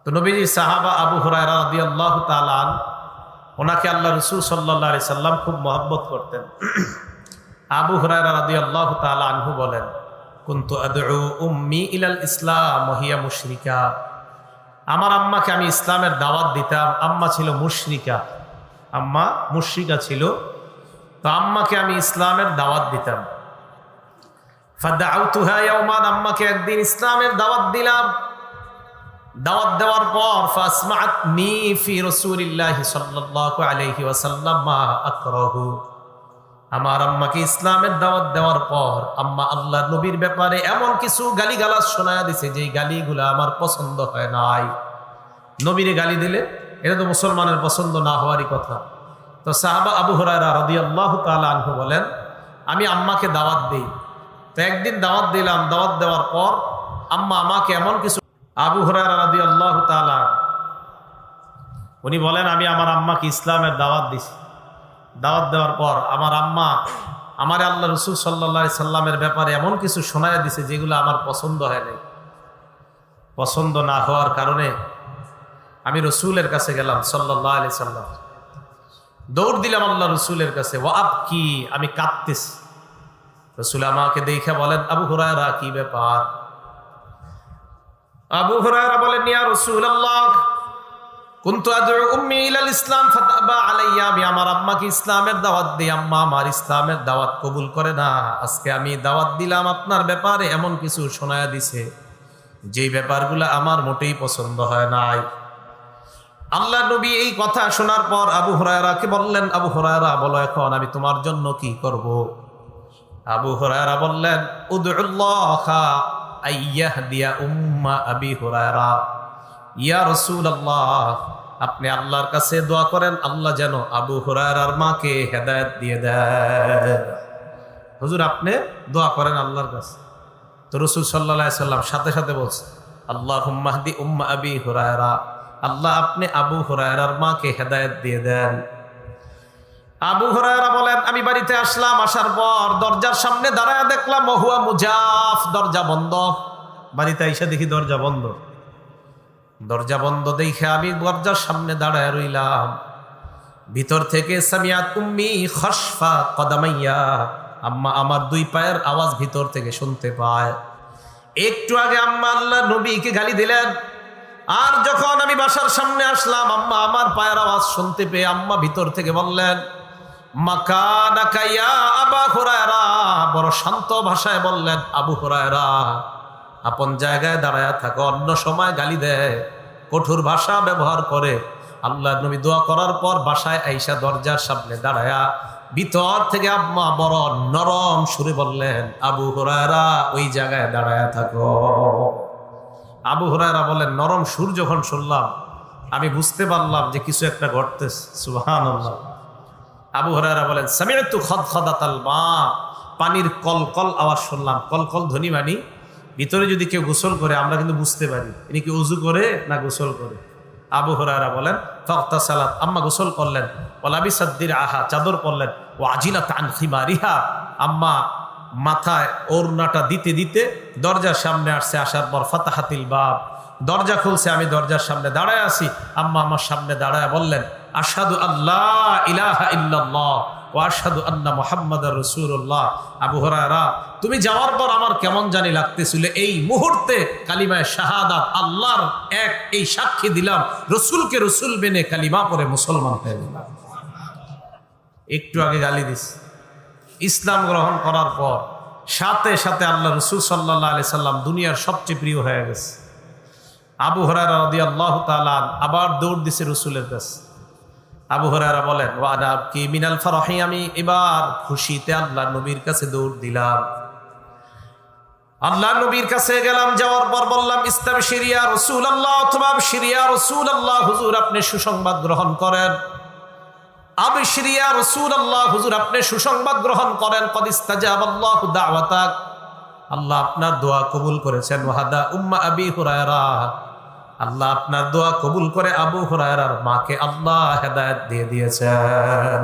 তো নবীজি সাহাবা আবু হুরায়রা রাদিয়াল্লাহু তাআলা ওনাকে আল্লাহ রাসূল সাল্লাল্লাহু আলাইহি সাল্লাম খুব মহব্বত করতেন। আবু হুরায়রা রাদিয়াল্লাহু তাআলা আনহু বলেন, কুনতু আদউ উম্মি ইলাল ইসলাম ওয়া হিয়া মুশরিকা। আমার আম্মাকে আমি ইসলামের দাওয়াত দিতাম, আম্মা ছিল মুশরিকা, আম্মা মুশরিকা ছিল, তো আম্মাকে আমি ইসলামের দাওয়াত দিতাম। ফাদাউতুহা ইয়াওমান, আম্মাকে একদিন ইসলামের দাওয়াত দিলাম। দাওয়াত দেওয়ার পর ফাসমাআতনি ফি রাসূলিল্লাহি সাল্লাল্লাহু আলাইহি ওয়াসাল্লাম মা আকরাহু। আমার আম্মাকে ইসলামের দাওয়াত দেওয়ার পর আম্মা আল্লাহর নবীর ব্যাপারে এমন কিছু গালিগালাজ শোনায়া দিছে যে গালিগুলা আমার পছন্দ হয় নাই। নবীরে গালি দিলে এটা তো মুসলমানের পছন্দ না হওয়ারই কথা। তো সাহাবা আবু হুরায়রা রাদিয়াল্লাহু তাআলা আনহু বলেন, আমি আম্মাকে দাওয়াত দেই। তো একদিন দাওয়াত দিলাম, দাওয়াত দেওয়ার পর আম্মা আমাকে এমন কিছু, আবু হুরায়রা রাদিয়াল্লাহু তাআলা উনি বলেন, আমি আমার আম্মাকে ইসলামের দাওয়াত দিছি। দাওয়াত দেওয়ার পর আমার আম্মা আমার আল্লাহ রাসূল সাল্লাল্লাহু আলাইহি সাল্লামের ব্যাপারে এমন কিছু শোনায়া দিছে যেগুলো আমার পছন্দ হয় নাই। পছন্দ না হওয়ার কারণে আমি রসুলের কাছে গেলাম সাল্লাল্লাহু আলাইহি সাল্লাম, দৌড় দিলাম আল্লাহ রসুলের কাছে। ওয়া আবকি, আমি কাঁদতেছি। রসুল আমাকে দেখে বলেন, আবু হুরায়রা কি ব্যাপার? আবু হুরায়রা বলেন, ইয়া রাসূলুল্লাহ, কুনতু আদউ উম্মি ইলাল ইসলাম ফাতাবা আলাইয়া। আমি আমার আম্মাকে ইসলামের দাওয়াত দিই, আম্মা আমার ইসলামের দাওয়াত কবুল করে না। আজকে আমি দাওয়াত দিলাম, আপনার ব্যাপারে এমন কিছু শোনায়া দিছে যেই ব্যাপারগুলো আমার মোটেই পছন্দ হয় নাই। আল্লাহ নবী এই কথা শোনার পর আবু হুরায়রাকে বললেন, আবু হুরায়রা বলো এখন আমি তোমার জন্য কি করব? আবু হুরায়রা বললেন, উদউল্লাহা আইয়াহদিয়া উম্মা আবি হুরায়রা। ইয়া রাসূলুল্লাহ, আপনি আল্লাহর কাছে দোয়া করেন আল্লাহ যেন আবু হুরায়রার মাকে হেদায়েত দিয়ে দেন। হুজুর আপনি দোয়া করেন আল্লাহর কাছে। তো রাসূল সাল্লাল্লাহু আলাইহি সাল্লাম সাথে সাথে বলছেন, আল্লাহুম্মা হদি উম্মা আবি হুরায়রা, আল্লাহ আপনি আবু হুরায়রার মাকে হেদায়েত দিয়ে দেন। আবু হুরায়রা বলেন, আমি বাড়িতে আসলাম, আসার পর দরজার সামনে দাঁড়ায় দেখলাম হুয়া মুজাফ, দরজা বন্ধ। বাড়িতে এসে দেখি দরজা বন্ধ। দরজা বন্ধ দেখে আমি দরজার সামনে দাঁড়ায় রইলাম। ভিতর থেকে সামিয়াত উম্মি খসফা কদামাইয়া, আম্মা আমার দুই পায়ের আওয়াজ ভিতর থেকে শুনতে পায়। একটু আগে আম্মা আল্লাহ নবীকে গালি দিলেন, আর যখন আমি বাসার সামনে আসলাম আম্মা আমার পায়ের আওয়াজ শুনতে পেয়ে আম্মা ভিতর থেকে বললেন, মাকানাকা ইয়া আবু হুরায়রা, বড় শান্ত ভাষায় বললেন, আবু হুরায়রা আপন জায়গায় দাঁড়ায় থাকো। অন্য সময় গালি দেয়, কঠোর ভাষা ব্যবহার করে। আল্লাহ নবী দোয়া করার পর বাসায় আইসা দরজার সামনে দাঁড়ায়া ভিতর থেকে আম্মা বড় নরম সুরে বললেন, আবু হুরায়রা ওই জায়গায় দাঁড়ায় থাকো। আবু হুরায়রা বলেন, নরম সুর যখন শুনলাম আমি বুঝতে পারলাম যে কিছু একটা ঘটতেছে। সুবহানাল্লাহ। আবু হুরায়রা বলেন, সামি'তু খদখদাতাল মা, পানির কলকল আওয়াজ শুনলাম। কলকল ধ্বনি মানে ভিতরে যদি কেউ গোসল করে আমরা কিন্তু বুঝতে পারি ইনি কি ওযু করে না গোসল করে। আবু হুরায়রা বলেন, ফাগতাসালাত, আম্মা গোসল করলেন। ওয়ালাবিসাত দিরআহা, চাদর পরলেন। ওয়াজিলাত আন খিমারিহা, আম্মা মাথায় ওড়নাটা দিতে দিতে দরজার সামনে আসছে। আসার পর ফাতাহাতিল বাব, দরজা খুলছে। আমি দরজার সামনে দাঁড়ায় আছি। আম্মা আমার সামনে দাঁড়ায় বললেন, আশহাদু আল্লাহ ইলাহা ইল্লাল্লাহ ওয়া আশহাদু আন্না মুহাম্মাদার রাসূলুল্লাহ। আবু হুরায়রা তুমি যাওয়ার পর আমার কেমন জানি লাগতেছিল, এই মুহূর্তে কালিমায়ে শাহাদাত আল্লাহর এক এই সাক্ষী দিলাম, রসুলকে রসুল মেনে কালিমা পড়ে মুসলমান হয়ে গেলাম। একটু আগে গালি দিস, ইসলাম গ্রহণ করার পর সাথে সাথে আল্লাহ রসুল সাল্লাল্লাহু আলাইহি সাল্লাম দুনিয়ার সবচেয়ে প্রিয় হয়ে গেছে। আবু হুরায়রা রাদিয়াল্লাহু তাআলা আবার দৌড় দিছে রসুলের কাছে। আবু হুরায়রা বলেন, ওয়া আনা আবকি মিনাল ফারহি, আমি এবার খুশিতে আল্লাহ নবীর কাছে দৌড় দিলাম। আল্লাহ নবীর কাছে গেলাম, যাওয়ার পর বললাম, ইস্তাবশির ইয়া রাসূলুল্লাহ, অথবা আবশির ইয়া রাসূলুল্লাহ, হুজুর আপনি সুসংবাদ গ্রহণ করেন। আবশির ইয়া রাসূলুল্লাহ, হুজুর আপনি সুসংবাদ গ্রহণ করেন। কদ ইস্তাজাবাল্লাহু দাওয়াতাক, আল্লাহ আপনার দোয়া কবুল করেছেন। ওয়াহাদা উম্মা আবি হুরায়রা, আল্লাহ আপনার দোয়া কবুল করে আবু হুরায়রার মাকে আল্লাহ হেদায়েত দিয়ে দিয়েছেন।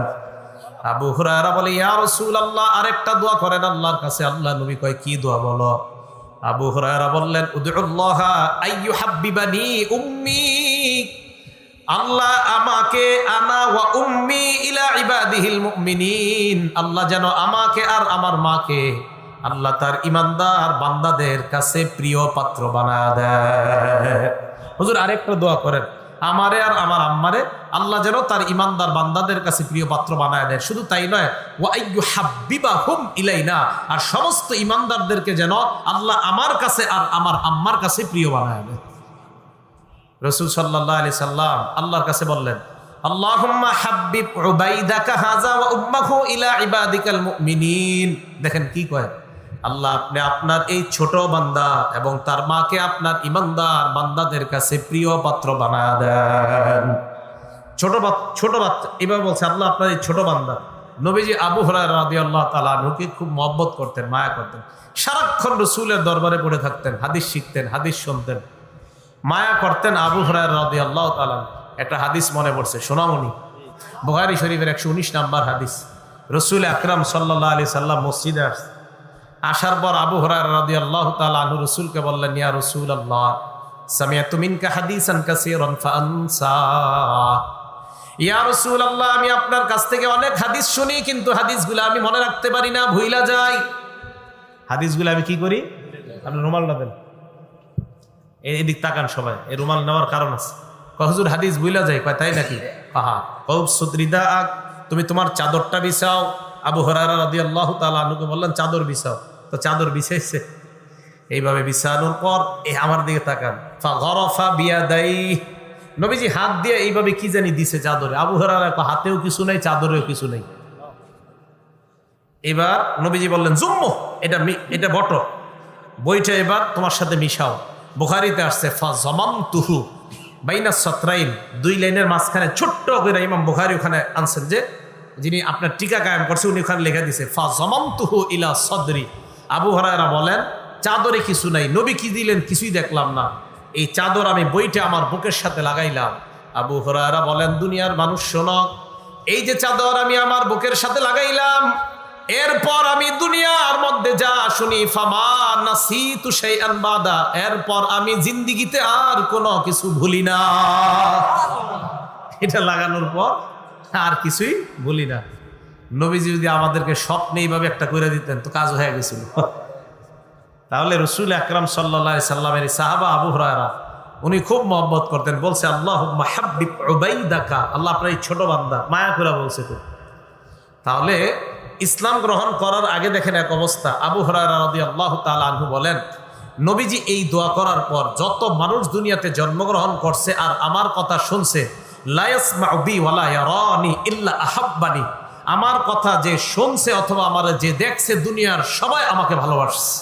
আবু হুরায়রা বলে, ইয়া রাসূলুল্লাহ আরেকটা দোয়া করেন আল্লাহর কাছে। আল্লাহ নবী কয়, কি দোয়া বলো? আবু হুরায়রা বললেন উদউল্লাহ আইয়ুহাব্বিবানি উম্মি, আল্লাহ আমাকে আনা ওয়া উম্মি ইলা ইবাদিহিল মুমিনিন, আল্লাহ যেন আমাকে আর আমার মাকে আল্লাহ তার ইমানদার বান্দাদের কাছে প্রিয় পাত্র বানায় দেয়। হুজুর আরেকটা দোয়া করেন, আমারে আর আমার আম্মারে আল্লাহ যেন তার ইমানদার বান্দাদের কাছে প্রিয় পাত্র বানায় দেয়। শুধু তাই নয়, ওয়া আইয়ুহাব্বিবাহুম ইলাইনা, আর সমস্ত ইমানদারদেরকে যেন আল্লাহ আমার কাছে আর আমার আম্মার কাছে প্রিয় বানায় দেয়। রাসূল সাল্লাল্লাহু আলাইহি সাল্লাম আল্লাহর কাছে বললেন, আল্লাহুম্মা হাব্বিব উবাইদাকা হাযা ওয়া উম্মাহু ইলা ইবাদিকাল মুমিনিন। দেখেন কি কয়, আল্লাহ আপনি আপনার এই ছোট বান্দা এবং তার মাকে আপনার ইমানদার বান্দাদের কাছে প্রিয় পাত্র বানায় দেন। ছোট বাচ্চা এভাবে বলছে, আল্লাহ আপনার এই ছোট বান্দা। নবীজি আবু হুরায়রা রাদিয়াল্লাহু তাআলা আনহুকে খুব মহব্বত করতেন, মায়া করতেন, সারাক্ষণ রাসূলের দরবারে পড়ে থাকতেন, হাদিস শিখতেন, হাদিস শুনতেন, মায়া করতেন আবু হুরায়রা রাদিয়াল্লাহু তাআলা। একটা হাদিস মনে পড়ছে, সোনামণি, বুখারী শরীফের 119 নম্বর হাদিস। রাসূল আকরাম সাল্লাল্লাহু আলাইহি সাল্লাম মসজিদে আসার পর আবু হুরায়রা রাদিয়াল্লাহু তাআলা আনহু রাসূলকে বললেন, ইয়া রাসূলুল্লাহ সামিআতু মিনকা হাদিসান কাসীরান ফাআনসা। ইয়া রাসূলুল্লাহ, আমি আপনার কাছ থেকে অনেক হাদিস শুনি, কিন্তু হাদিসগুলো আমি মনে রাখতে পারি না, ভুইলা যাই। হাদিসগুলো আমি কি করি? আপনি রুমালটা দেন, এদিক তাকান সবাই, এই রুমাল নেওয়ার কারণ আছে। হুজুর হাদিস ভুইলা যায়, কয় তাই নাকি? আহা কৌব সুদরিদা, তুমি তোমার চাদরটা বিছাও। আবু হুরায়রা রাদিয়াল্লাহু তাআলা আনহুকে বললেন চাদর বিছাও, তো চাদর বিছাইছে। এইভাবে বিছানোর পর আমার দিকে তাকান, ফাগরাফা বিয়াদাইহি, নবীজি হাত দিয়ে এইভাবে কি জানি দিছে চাদরে। আবু হুরায়রা হাতেও কিছু নাই, চাদরেও কিছু নেই। এবার নবীজি বললেন জুম্মু, এটা বটো, বইটা এবার তোমার সাথে মিশাও। বুখারীতে আসছে ফাযামানতুহু বাইনা সাতরাইন, দুই লাইনের মাঝখানে ছোট্ট করে ইমাম বুখারী ওখানে আনছেন, যে যিনি আপনার টিকা কায়েম করছে উনি ওখানে লেখা দিছে ফাযামানতুহু ইলা সাদরি। আবু হুরায়রা বলেন চাদরে কিছু নাই, নবী কি দিলেন কিছুই দেখলাম না, এই চাদর আমি বইটা আমার বুকের সাথে লাগাইলাম। আবু হুরায়রা বলেন দুনিয়ার মানুষ শোনো, এই যে চাদর আমি আমার বুকের সাথে লাগাইলাম, এরপর আমি দুনিয়ার মধ্যে যা শুনি ফামা নাসিতু শাইআন বাদা, এরপর আমি জিন্দেগিতে আর কোনো কিছু ভুলি না। এটা লাগানোর পর আর কিছুই ভুলি না। নবীজি যদি আমাদেরকে স্বপ্নে এইভাবে একটা করে দিতেন তো কাজ হয়ে গেছিল। তাহলে রাসূল আকরাম সাল্লাল্লাহু আলাইহি সাল্লামের সাহাবা আবু হুরায়রা উনি খুব মহব্বত করতেন, বলছে আল্লাহুম্মা হাব্বিব উবাইদাকা, আল্লাহ আপনার এই ছোট বান্দা, মায়া করে বলছে তো। তাহলে ইসলাম গ্রহণ করার আগে দেখেন এক অবস্থা। আবু হুরায়রা রাদিয়াল্লাহু তাআলা আনহু বলেন, নবীজি এই দোয়া করার পর যত মানুষ দুনিয়াতে জন্মগ্রহণ করছে আর আমার কথা শুনছে, লা ইয়াসমাউ বি ওয়ালা ইয়ারানি ইল্লা আহাব্বানি, আমার কথা যে শুনছে অথবা আমার যে দেখছে দুনিয়ার সবাই আমাকে ভালোবাসছে।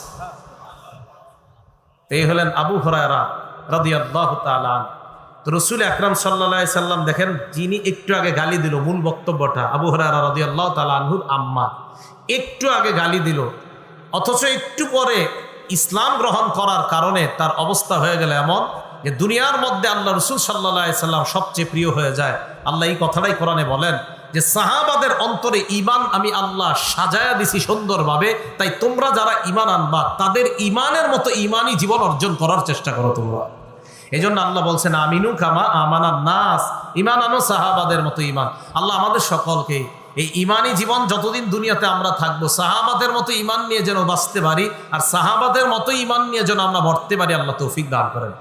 এই হলেন আবু হুরায়রা রাদিয়াল্লাহু তাআলা। তো রাসূল আকরাম সাল্লাল্লাহু আলাইহি সাল্লাম দেখেন, যিনি একটু আগে গালি দিল, মূল বক্তব্যটা আবু হুরায়রা রাদিয়াল্লাহু তাআলা আনহুর আম্মা একটু আগে গালি দিল, অথচ একটু পরে ইসলাম গ্রহণ করার কারণে তার অবস্থা হয়ে গেল এমন যে দুনিয়ার মধ্যে আল্লাহ রাসূল সাল্লাল্লাহু আলাইহি সাল্লাম সবচেয়ে প্রিয় হয়ে যায়। আল্লাহ এই কথাটাই কোরআনে বলেন যে সাহাবাদের অন্তরে ঈমান আমি আল্লাহ সাজায়া দিছি সুন্দরভাবে, তাই তোমরা যারা ঈমান আনবা তাদের ঈমানের মতো ঈমানি জীবন অর্জন করার চেষ্টা করো তোমরা। এই জন্য আল্লাহ বলছেন আমিনু কামা আমানান নাস, ঈমান আনো সাহাবাদের মতো ঈমান। আল্লাহ আমাদের সকলকে এই ঈমানি জীবন যতদিন দুনিয়াতে আমরা থাকবো সাহাবাদের মতো ঈমান নিয়ে যেন বাঁচতে পারি, আর সাহাবাদের মতো ঈমান নিয়ে যেন আমরা মরতে পারি, আল্লাহ তৌফিক দান করেন।